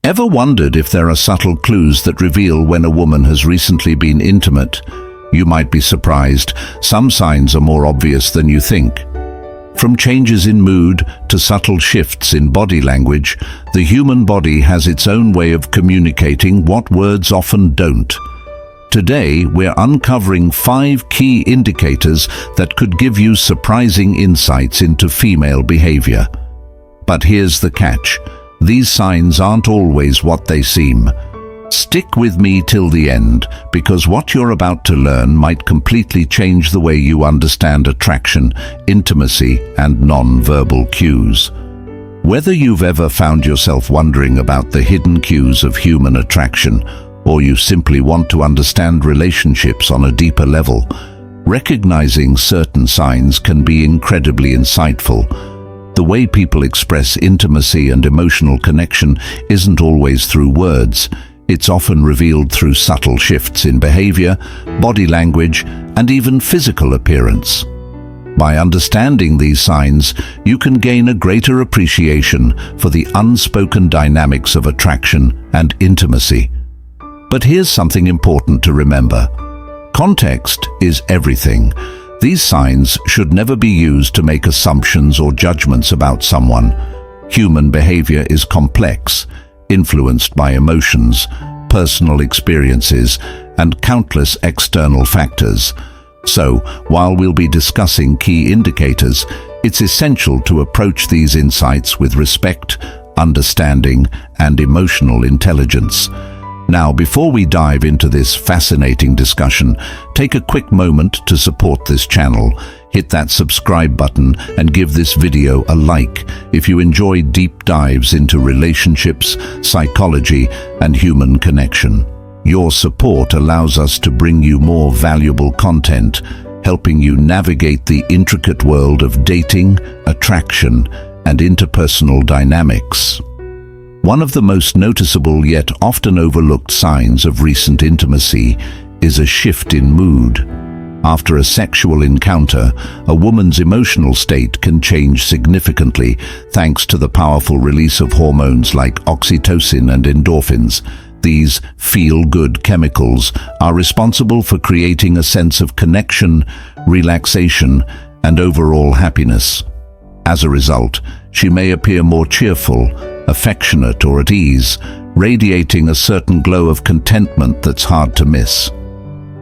Ever wondered if there are subtle clues that reveal when a woman has recently been intimate? You might be surprised. Some signs are more obvious than you think. From changes in mood to subtle shifts in body language, the human body has its own way of communicating what words often don't. Today, we're uncovering 5 key indicators that could give you surprising insights into female behavior. But here's the catch. These signs aren't always what they seem. Stick with me till the end, because what you're about to learn might completely change the way you understand attraction, intimacy, and non-verbal cues. Whether you've ever found yourself wondering about the hidden cues of human attraction, or you simply want to understand relationships on a deeper level, recognizing certain signs can be incredibly insightful. The way people express intimacy and emotional connection isn't always through words. It's often revealed through subtle shifts in behavior, body language, and even physical appearance. By understanding these signs, you can gain a greater appreciation for the unspoken dynamics of attraction and intimacy. But here's something important to remember. Context is everything. These signs should never be used to make assumptions or judgments about someone. Human behavior is complex, influenced by emotions, personal experiences, and countless external factors. So, while we'll be discussing key indicators, it's essential to approach these insights with respect, understanding, and emotional intelligence. Now, before we dive into this fascinating discussion, take a quick moment to support this channel. Hit that subscribe button and give this video a like if you enjoy deep dives into relationships, psychology, and human connection. Your support allows us to bring you more valuable content, helping you navigate the intricate world of dating, attraction, and interpersonal dynamics. One of the most noticeable yet often overlooked signs of recent intimacy is a shift in mood. After a sexual encounter, a woman's emotional state can change significantly thanks to the powerful release of hormones like oxytocin and endorphins. These feel-good chemicals are responsible for creating a sense of connection, relaxation, and overall happiness. As a result, she may appear more cheerful, affectionate, or at ease, radiating a certain glow of contentment that's hard to miss.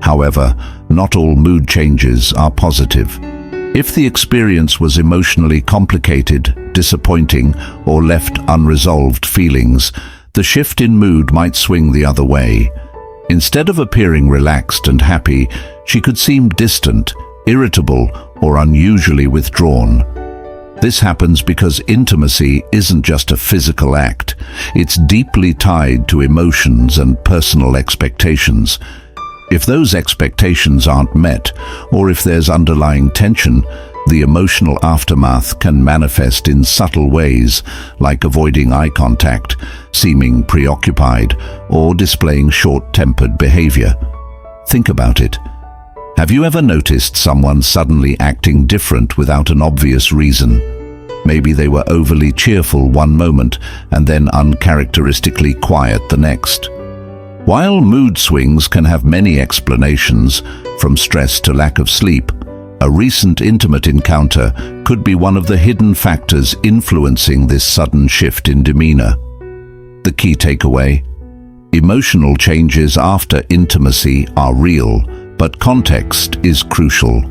However, not all mood changes are positive. If the experience was emotionally complicated, disappointing, or left unresolved feelings, the shift in mood might swing the other way. Instead of appearing relaxed and happy, she could seem distant, irritable, or unusually withdrawn. This happens because intimacy isn't just a physical act. It's deeply tied to emotions and personal expectations. If those expectations aren't met, or if there's underlying tension, the emotional aftermath can manifest in subtle ways, like avoiding eye contact, seeming preoccupied, or displaying short-tempered behavior. Think about it. Have you ever noticed someone suddenly acting different without an obvious reason? Maybe they were overly cheerful one moment and then uncharacteristically quiet the next. While mood swings can have many explanations, from stress to lack of sleep, a recent intimate encounter could be one of the hidden factors influencing this sudden shift in demeanor. The key takeaway: emotional changes after intimacy are real, but context is crucial.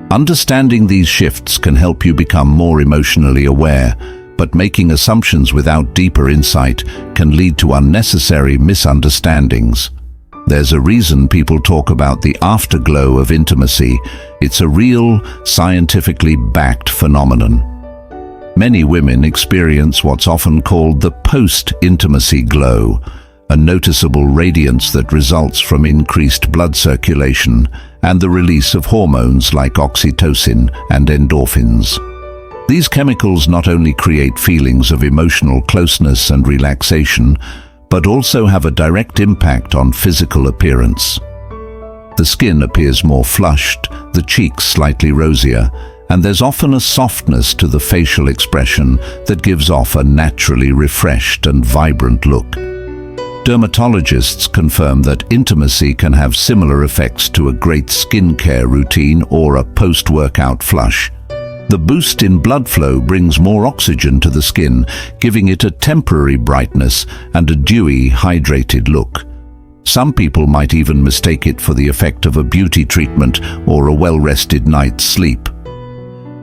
Understanding these shifts can help you become more emotionally aware, but making assumptions without deeper insight can lead to unnecessary misunderstandings. There's a reason people talk about the afterglow of intimacy. It's a real, scientifically backed phenomenon. Many women experience what's often called the post-intimacy glow, a noticeable radiance that results from increased blood circulation and the release of hormones like oxytocin and endorphins. These chemicals not only create feelings of emotional closeness and relaxation, but also have a direct impact on physical appearance. The skin appears more flushed, the cheeks slightly rosier, and there's often a softness to the facial expression that gives off a naturally refreshed and vibrant look. Dermatologists confirm that intimacy can have similar effects to a great skincare routine or a post-workout flush. The boost in blood flow brings more oxygen to the skin, giving it a temporary brightness and a dewy, hydrated look. Some people might even mistake it for the effect of a beauty treatment or a well-rested night's sleep.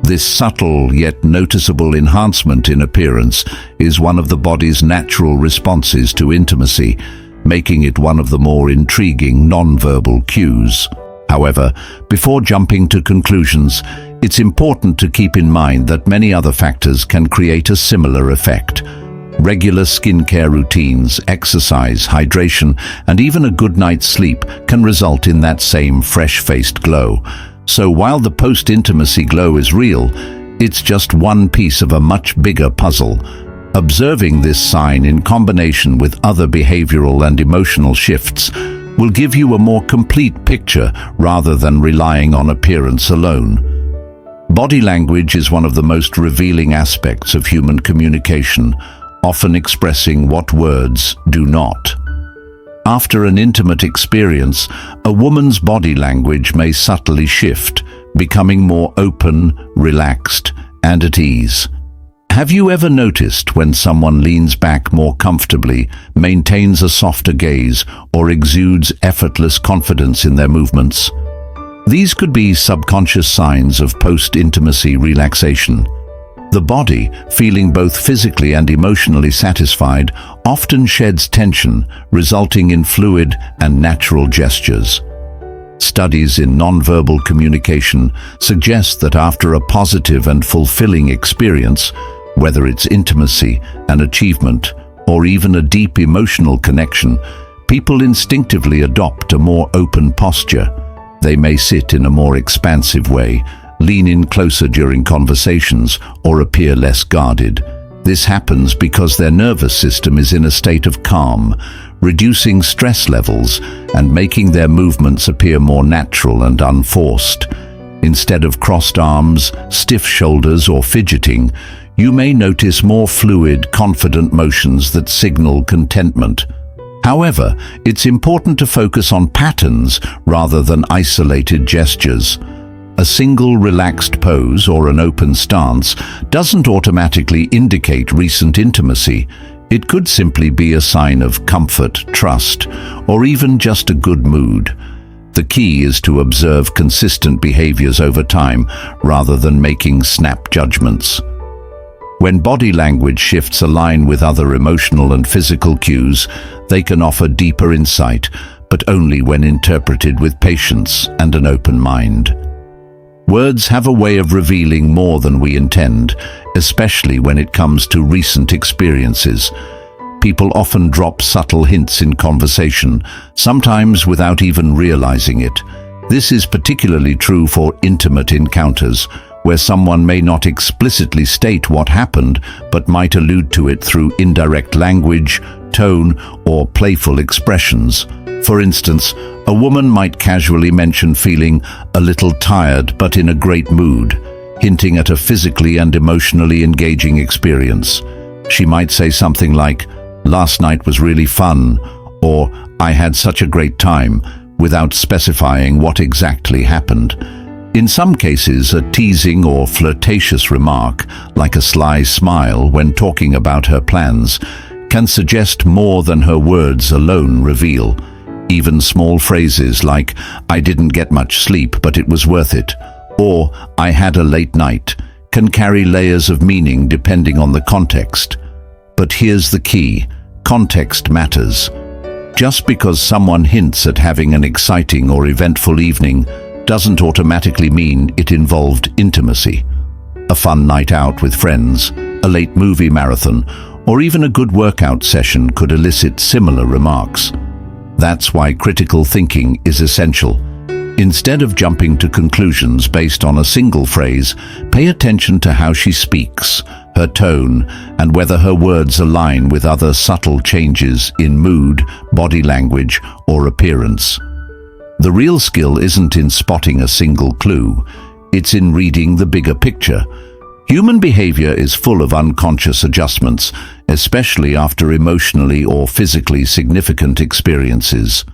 This subtle yet noticeable enhancement in appearance is one of the body's natural responses to intimacy, making it one of the more intriguing non-verbal cues. However, before jumping to conclusions, it's important to keep in mind that many other factors can create a similar effect. Regular skincare routines, exercise, hydration, and even a good night's sleep can result in that same fresh-faced glow. So while the post-intimacy glow is real, it's just one piece of a much bigger puzzle. Observing this sign in combination with other behavioral and emotional shifts will give you a more complete picture rather than relying on appearance alone. Body language is one of the most revealing aspects of human communication, often expressing what words do not. After an intimate experience, a woman's body language may subtly shift, becoming more open, relaxed, and at ease. Have you ever noticed when someone leans back more comfortably, maintains a softer gaze, or exudes effortless confidence in their movements? These could be subconscious signs of post-intimacy relaxation. The body, feeling both physically and emotionally satisfied, often sheds tension, resulting in fluid and natural gestures. Studies in nonverbal communication suggest that after a positive and fulfilling experience, whether it's intimacy, an achievement, or even a deep emotional connection, people instinctively adopt a more open posture. They may sit in a more expansive way, lean in closer during conversations, or appear less guarded. This happens because their nervous system is in a state of calm, reducing stress levels and making their movements appear more natural and unforced. Instead of crossed arms, stiff shoulders, or fidgeting, you may notice more fluid, confident motions that signal contentment. However, it's important to focus on patterns rather than isolated gestures. A single relaxed pose or an open stance doesn't automatically indicate recent intimacy. It could simply be a sign of comfort, trust, or even just a good mood. The key is to observe consistent behaviors over time rather than making snap judgments. When body language shifts align with other emotional and physical cues, they can offer deeper insight, but only when interpreted with patience and an open mind. Words have a way of revealing more than we intend, especially when it comes to recent experiences. People often drop subtle hints in conversation, sometimes without even realizing it. This is particularly true for intimate encounters, where someone may not explicitly state what happened, but might allude to it through indirect language, tone, or playful expressions. For instance, a woman might casually mention feeling a little tired but in a great mood, hinting at a physically and emotionally engaging experience. She might say something like, "Last night was really fun," or "I had such a great time," without specifying what exactly happened. In some cases, a teasing or flirtatious remark, like a sly smile when talking about her plans, can suggest more than her words alone reveal. Even small phrases like, "I didn't get much sleep, but it was worth it," or "I had a late night," can carry layers of meaning depending on the context. But here's the key: context matters. Just because someone hints at having an exciting or eventful evening doesn't automatically mean it involved intimacy. A fun night out with friends, a late movie marathon, or even a good workout session could elicit similar remarks. That's why critical thinking is essential. Instead of jumping to conclusions based on a single phrase, pay attention to how she speaks, her tone, and whether her words align with other subtle changes in mood, body language, or appearance. The real skill isn't in spotting a single clue, it's in reading the bigger picture. Human behavior is full of unconscious adjustments, especially after emotionally or physically significant experiences.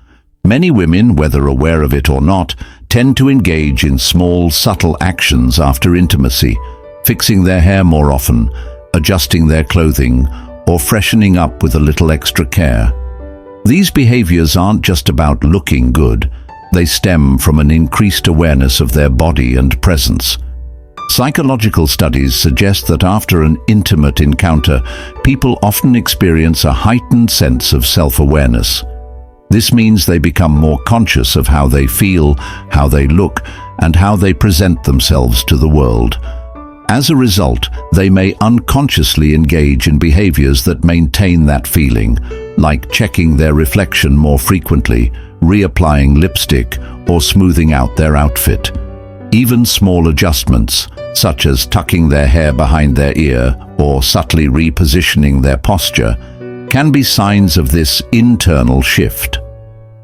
Many women, whether aware of it or not, tend to engage in small, subtle actions after intimacy, fixing their hair more often, adjusting their clothing, or freshening up with a little extra care. These behaviors aren't just about looking good. They stem from an increased awareness of their body and presence. Psychological studies suggest that after an intimate encounter, people often experience a heightened sense of self-awareness. This means they become more conscious of how they feel, how they look, and how they present themselves to the world. As a result, they may unconsciously engage in behaviors that maintain that feeling, like checking their reflection more frequently, reapplying lipstick, or smoothing out their outfit. Even small adjustments, such as tucking their hair behind their ear or subtly repositioning their posture, can be signs of this internal shift.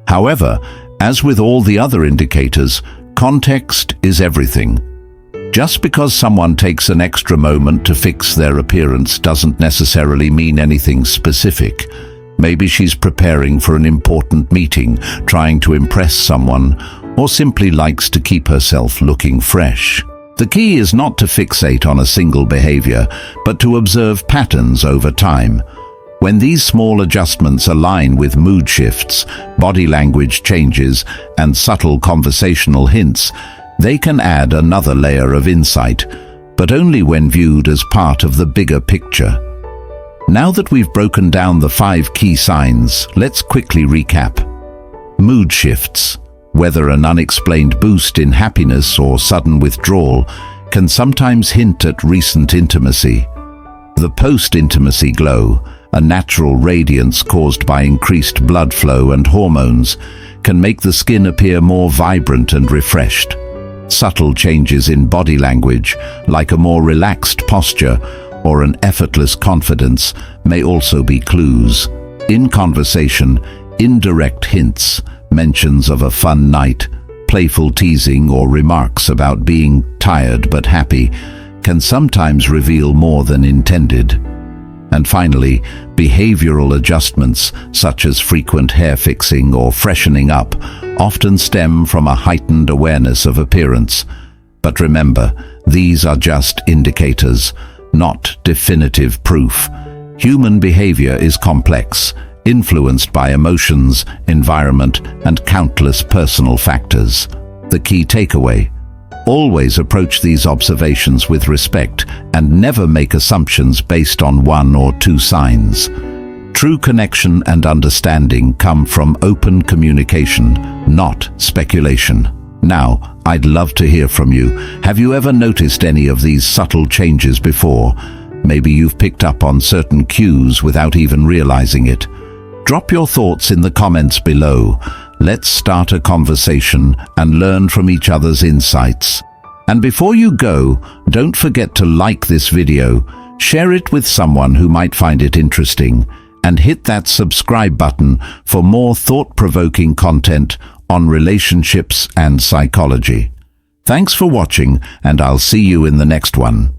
However, as with all the other indicators, context is everything. Just because someone takes an extra moment to fix their appearance doesn't necessarily mean anything specific. Maybe she's preparing for an important meeting, trying to impress someone, or simply likes to keep herself looking fresh. The key is not to fixate on a single behavior, but to observe patterns over time. When these small adjustments align with mood shifts, body language changes, and subtle conversational hints, they can add another layer of insight, but only when viewed as part of the bigger picture. Now that we've broken down the 5 key signs, let's quickly recap. Mood shifts, whether an unexplained boost in happiness or sudden withdrawal, can sometimes hint at recent intimacy. The post-intimacy glow, a natural radiance caused by increased blood flow and hormones, can make the skin appear more vibrant and refreshed. Subtle changes in body language, like a more relaxed posture or an effortless confidence, may also be clues. In conversation, indirect hints, mentions of a fun night, playful teasing, or remarks about being tired but happy can sometimes reveal more than intended. And finally, behavioral adjustments such as frequent hair fixing or freshening up often stem from a heightened awareness of appearance. But remember, these are just indicators, not definitive proof. Human behavior is complex, influenced by emotions, environment, and countless personal factors. The key takeaway: always approach these observations with respect and never make assumptions based on 1 or 2 signs. True connection and understanding come from open communication, not speculation. Now, I'd love to hear from you. Have you ever noticed any of these subtle changes before? Maybe you've picked up on certain cues without even realizing it. Drop your thoughts in the comments below. Let's start a conversation and learn from each other's insights. And before you go, don't forget to like this video, share it with someone who might find it interesting, and hit that subscribe button for more thought-provoking content on relationships and psychology. Thanks for watching, and I'll see you in the next one.